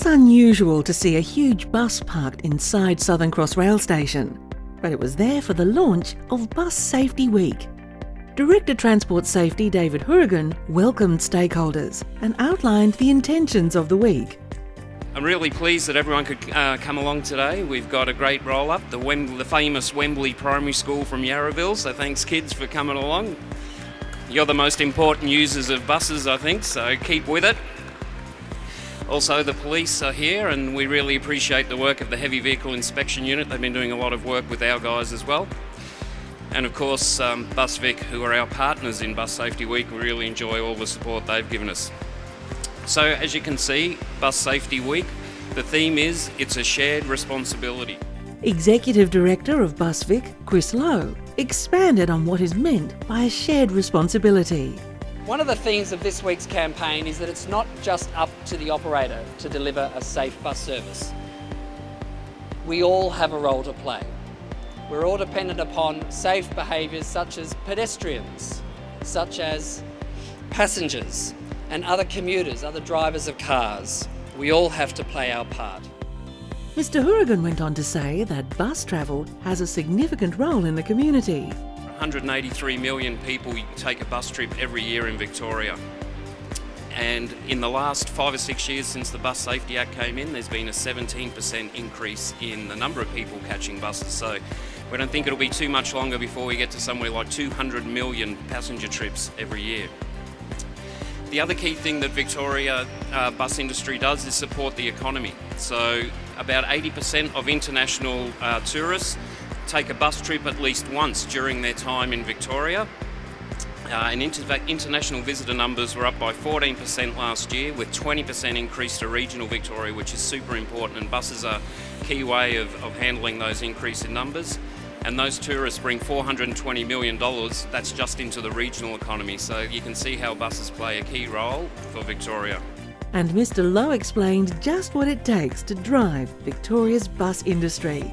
unusual to see a huge bus parked inside Southern Cross Rail Station, but it was there for the launch of Bus Safety Week. Director Transport Safety David Hourigan welcomed stakeholders and outlined the intentions of the week. I'm really pleased that everyone could come along today. We've got a great roll-up, the famous Wembley Primary School from Yarraville, so thanks kids for coming along. You're the most important users of buses, I think, so keep with it. Also, the police are here and we really appreciate the work of the Heavy Vehicle Inspection Unit. They've been doing a lot of work with our guys as well. And of course, BusVic, who are our partners in Bus Safety Week. We really enjoy all the support they've given us. So as you can see, Bus Safety Week, the theme is It's a Shared Responsibility. Executive Director of BusVic, Chris Lowe, expanded on what is meant by a shared responsibility. One of the themes of this week's campaign is that it's not just up to the operator to deliver a safe bus service. We all have a role to play. We're all dependent upon safe behaviours such as pedestrians, such as passengers and other commuters, other drivers of cars. We all have to play our part. Mr. Hourigan went on to say that bus travel has a significant role in the community. 183 million people take a bus trip every year in Victoria. And in the last 5 or 6 years since the Bus Safety Act came in, there's been a 17% increase in the number of people catching buses. So we don't think it'll be too much longer before we get to somewhere like 200 million passenger trips every year. The other key thing that Victoria bus industry does is support the economy. So about 80% of international tourists take a bus trip at least once during their time in Victoria. And international visitor numbers were up by 14% last year, with 20% increase to regional Victoria, which is super important, and buses are a key way of handling those increase in numbers. And those tourists bring $420 million, that's just into the regional economy. So you can see how buses play a key role for Victoria. And Mr. Lowe explained just what it takes to drive Victoria's bus industry.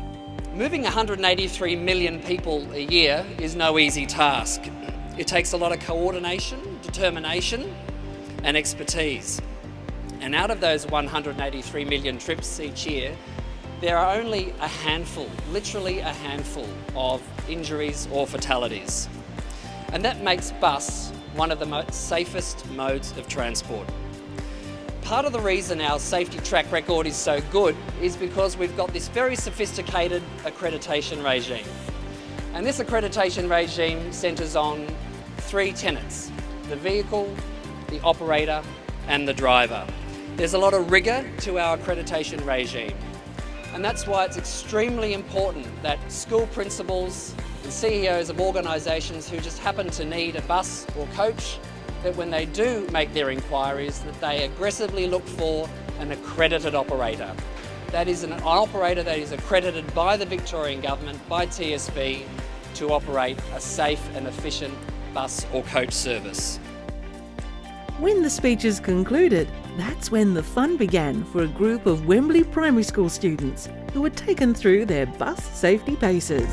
Moving 183 million people a year is no easy task. It takes a lot of coordination, determination and expertise. And out of those 183 million trips each year, there are only a handful, literally a handful of injuries or fatalities. And that makes bus one of the most safest modes of transport. Part of the reason our safety track record is so good is because we've got this very sophisticated accreditation regime. And this accreditation regime centres on 3 tenets: the vehicle, the operator and the driver. There's a lot of rigour to our accreditation regime. And that's why it's extremely important that school principals and CEOs of organisations who just happen to need a bus or coach, that when they do make their inquiries, that they aggressively look for an accredited operator. That is an operator that is accredited by the Victorian Government, by TSB, to operate a safe and efficient bus or coach service. When the speeches concluded, that's when the fun began for a group of Wembley Primary School students who were taken through their bus safety paces.